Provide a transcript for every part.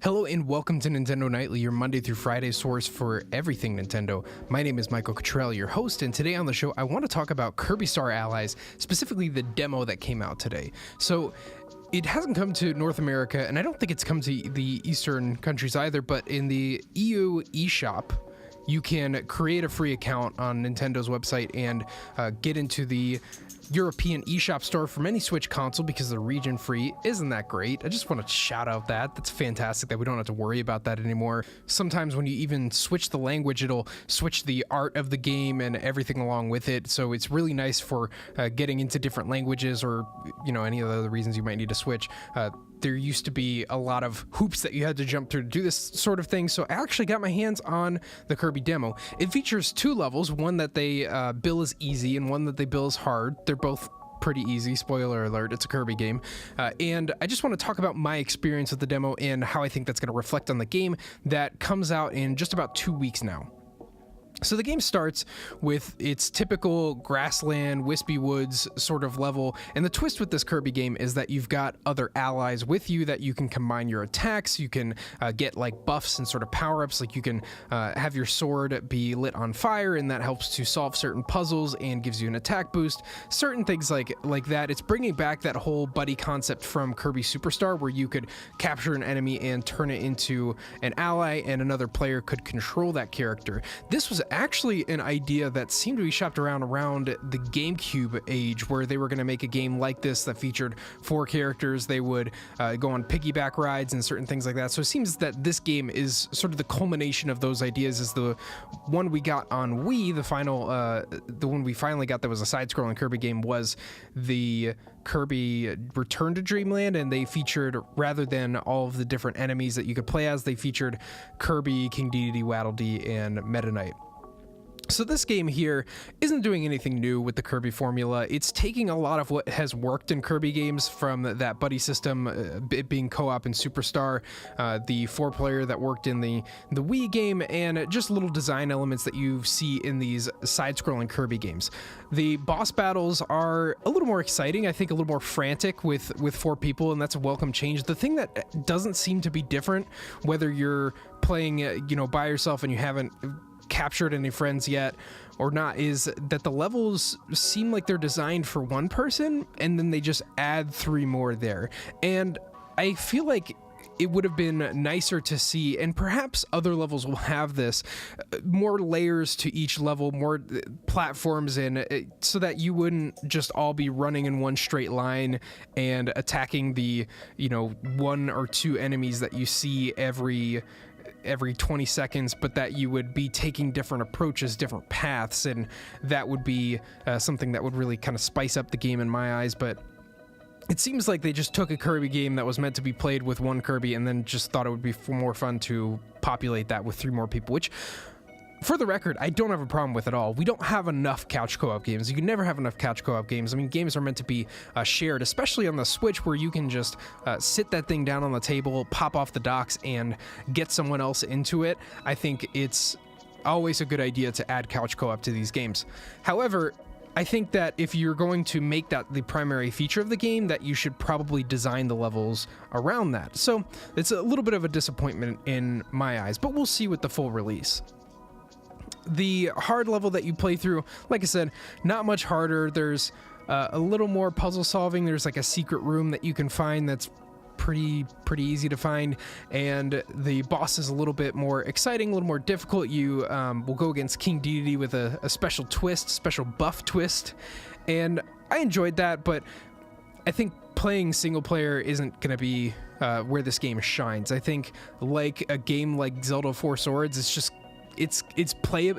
Hello and welcome to Nintendo Nightly, your Monday through Friday source for everything Nintendo. My name is Michael Cottrell, your host, and today on the show I want to talk about Kirby Star Allies, specifically the demo that came out today. So it hasn't come to North America, and I don't think it's come to the Eastern countries either, but in the EU eShop, you can create a free account on Nintendo's website and get into the European eShop store from any Switch console because they're region free. Isn't that great? I just want to shout out that. That's fantastic that we don't have to worry about that anymore. Sometimes when you even switch the language, it'll switch the art of the game and everything along with it. So it's really nice for getting into different languages or, any of the other reasons you might need to switch. There used to be a lot of hoops that you had to jump through to do this sort of thing, so I actually got my hands on the Kirby demo. It features two levels, one that they bill as easy and one that they bill as hard. They're both pretty easy, spoiler alert, it's a Kirby game. And I just want to talk about my experience with the demo and how I think that's going to reflect on the game that comes out in just about 2 weeks now. So the game starts with its typical grassland, wispy woods sort of level, and the twist with this Kirby game is that you've got other allies with you that you can combine your attacks. You can get like buffs and sort of power-ups, like you can have your sword be lit on fire, and that helps to solve certain puzzles and gives you an attack boost. Certain things like that. It's bringing back that whole buddy concept from Kirby Superstar, where you could capture an enemy and turn it into an ally, and another player could control that character. This was actually an idea that seemed to be shopped around the GameCube age, where they were going to make a game like this that featured 4 characters. They would go on piggyback rides and certain things like that. So it seems that this game is sort of the culmination of those ideas. Is the one we got on Wii, the one we finally got that was a side-scrolling Kirby game, was the Kirby Return to Dreamland, and they featured, rather than all of the different enemies that you could play as, they featured Kirby, King Dedede, Waddle Dee, and Meta Knight. So this game here isn't doing anything new with the Kirby formula. It's taking a lot of what has worked in Kirby games from that buddy system, it being co-op in Superstar, the 4-player that worked in the Wii game, and just little design elements that you see in these side-scrolling Kirby games. The boss battles are a little more exciting, I think a little more frantic with 4 people, and that's a welcome change. The thing that doesn't seem to be different, whether you're playing by yourself and you haven't captured any friends yet or not, is that the levels seem like they're designed for one person and then they just add 3 more there. And I feel like it would have been nicer to see, and perhaps other levels will have this, more layers to each level, more platforms so that you wouldn't just all be running in one straight line and attacking the 1 or 2 enemies that you see every 20 seconds, but that you would be taking different approaches, different paths, and that would be something that would really kind of spice up the game in my eyes. But it seems like they just took a Kirby game that was meant to be played with one Kirby and then just thought it would be more fun to populate that with 3 more people, which, for the record, I don't have a problem with at all. We don't have enough couch co-op games. You can never have enough couch co-op games. I mean, games are meant to be shared, especially on the Switch, where you can just sit that thing down on the table, pop off the docks, and get someone else into it. I think it's always a good idea to add couch co-op to these games. However, I think that if you're going to make that the primary feature of the game, that you should probably design the levels around that. So it's a little bit of a disappointment in my eyes, but we'll see with the full release. The hard level that you play through, like I said, not much harder. There's a little more puzzle solving. There's like a secret room that you can find that's pretty easy to find, and the boss is a little bit more exciting, a little more difficult. You will go against King Dedede with a special twist, special buff twist, and I enjoyed that, but I think playing single player isn't going to be where this game shines. I think like a game like Zelda 4 Swords, it's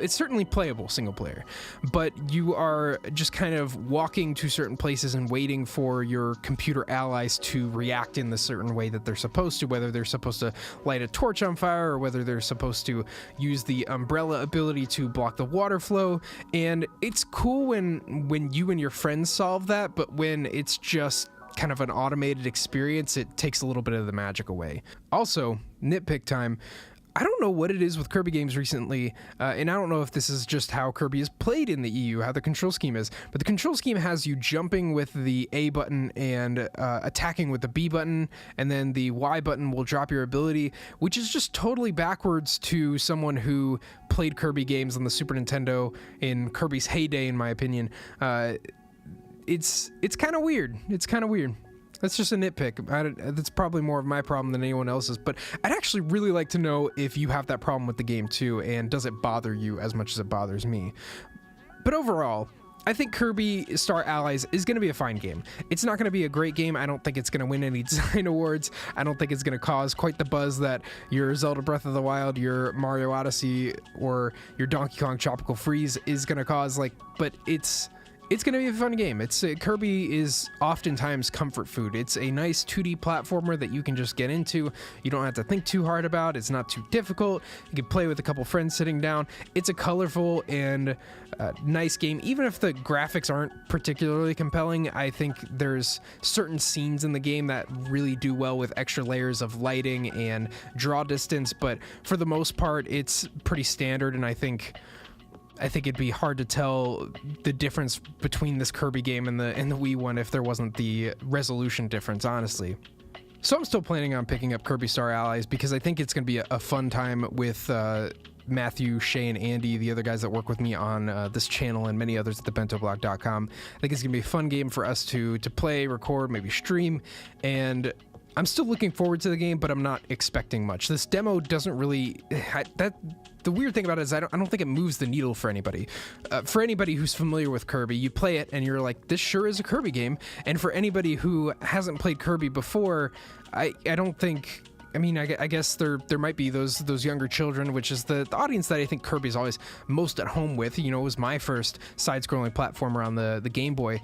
certainly playable single player, but you are just kind of walking to certain places and waiting for your computer allies to react in the certain way that they're supposed to, whether they're supposed to light a torch on fire or whether they're supposed to use the umbrella ability to block the water flow. And it's cool when you and your friends solve that, but when it's just kind of an automated experience, it takes a little bit of the magic away. Also, nitpick time. I don't know what it is with Kirby games recently, and I don't know if this is just how Kirby is played in the EU, how the control scheme is, but the control scheme has you jumping with the A button and attacking with the B button, and then the Y button will drop your ability, which is just totally backwards to someone who played Kirby games on the Super Nintendo in Kirby's heyday, in my opinion. It's kind of weird. It's kind of weird. That's just a nitpick. That's probably more of my problem than anyone else's, but I'd actually really like to know if you have that problem with the game too, and does it bother you as much as it bothers me? But overall, I think Kirby Star Allies is going to be a fine game. It's not going to be a great game. I don't think it's going to win any design awards. I don't think it's going to cause quite the buzz that your Zelda Breath of the Wild, your Mario Odyssey, or your Donkey Kong Tropical Freeze is going to cause, but it's going to be a fun game. Kirby is oftentimes comfort food. It's a nice 2D platformer that you can just get into. You don't have to think too hard about. It's not too difficult. You can play with a couple friends sitting down. It's a colorful and nice game. Even if the graphics aren't particularly compelling, I think there's certain scenes in the game that really do well with extra layers of lighting and draw distance, but for the most part, it's pretty standard, and I think it'd be hard to tell the difference between this Kirby game and the Wii one if there wasn't the resolution difference, honestly. So I'm still planning on picking up Kirby Star Allies because I think it's going to be a fun time with Matthew, Shay, and Andy, the other guys that work with me on this channel and many others at thebentoblog.com. I think it's going to be a fun game for us to play, record, maybe stream, and I'm still looking forward to the game, but I'm not expecting much. This demo doesn't really... The weird thing about it is I don't think it moves the needle for anybody. For anybody who's familiar with Kirby, you play it and you're like, this sure is a Kirby game. And for anybody who hasn't played Kirby before, I don't think... I mean, I guess there might be those younger children, which is the audience that I think Kirby's always most at home with. You know, it was my first side-scrolling platformer on the Game Boy.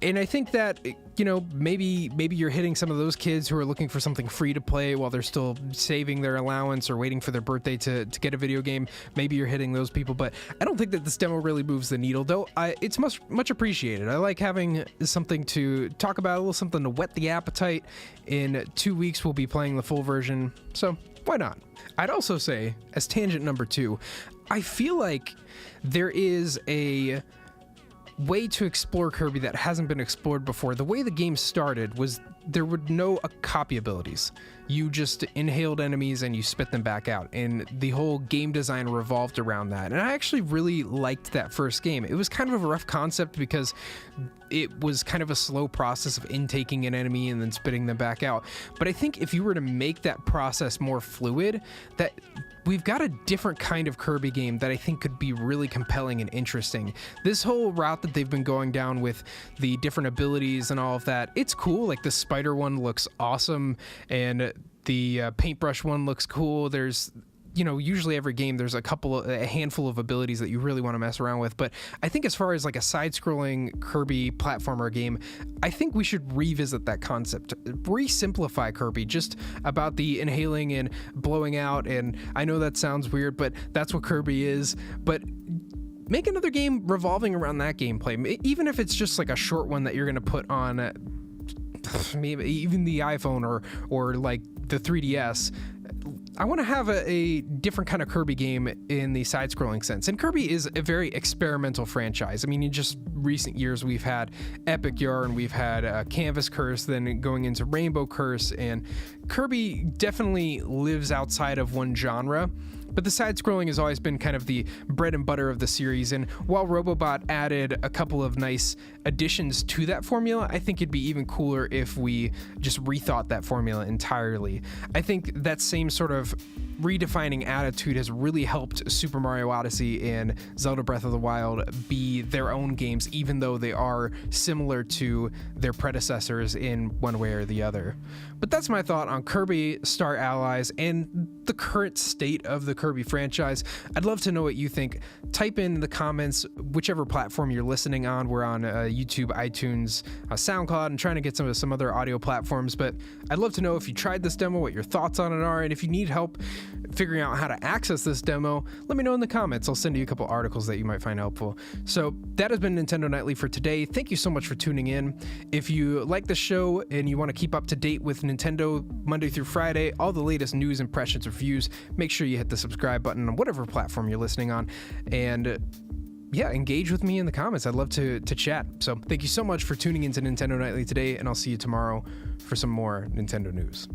And I think that, you know, maybe you're hitting some of those kids who are looking for something free to play while they're still saving their allowance or waiting for their birthday to get a video game. Maybe you're hitting those people, but I don't think that this demo really moves the needle, though. It's much appreciated. I like having something to talk about, a little something to whet the appetite. In 2 weeks, we'll be playing the full version, so why not? I'd also say, as tangent number 2, I feel like there is a way to explore Kirby that hasn't been explored before. The way the game started was there were no copy abilities. You just inhaled enemies and you spit them back out, and the whole game design revolved around that. And I actually really liked that first game. It was kind of a rough concept because it was kind of a slow process of intaking an enemy and then spitting them back out. But I think if you were to make that process more fluid, that we've got a different kind of Kirby game that I think could be really compelling and interesting. This whole route that they've been going down with the different abilities and all of that, it's cool. Like the spider one looks awesome, and the paintbrush one looks cool. There's, you know, usually every game there's a handful of abilities that you really want to mess around with, but I think as far as like a side-scrolling Kirby platformer game, I think we should revisit that concept, re-simplify Kirby just about the inhaling and blowing out. And I know that sounds weird, but that's what Kirby is. But make another game revolving around that gameplay, even if it's just like a short one that you're going to put on maybe even the iPhone or like the 3DS. I want to have a different kind of Kirby game in the side-scrolling sense. And Kirby is a very experimental franchise. I mean, in just recent years, we've had Epic Yarn, we've had Canvas Curse, then going into Rainbow Curse, and Kirby definitely lives outside of one genre. But the side-scrolling has always been kind of the bread and butter of the series, and while Robobot added a couple of nice additions to that formula, I think it'd be even cooler if we just rethought that formula entirely. I think that same sort of redefining attitude has really helped Super Mario Odyssey and Zelda Breath of the Wild be their own games, even though they are similar to their predecessors in one way or the other. But that's my thought on Kirby Star Allies and the current state of the Kirby franchise. I'd love to know what you think. Type in the comments whichever platform you're listening on. We're on YouTube, iTunes, SoundCloud, and trying to get some other audio platforms. But I'd love to know if you tried this demo, what your thoughts on it are, and if you need help figuring out how to access this demo, let me know in the comments. I'll send you a couple articles that you might find helpful. So that has been Nintendo Nightly for today. Thank you so much for tuning in. If you like the show and you want to keep up to date with Nintendo Monday through Friday, all the latest news, impressions, reviews, make sure you hit the subscribe button on whatever platform you're listening on. And yeah, engage with me in the comments. I'd love to chat. So thank you so much for tuning into Nintendo Nightly today, and I'll see you tomorrow for some more Nintendo news.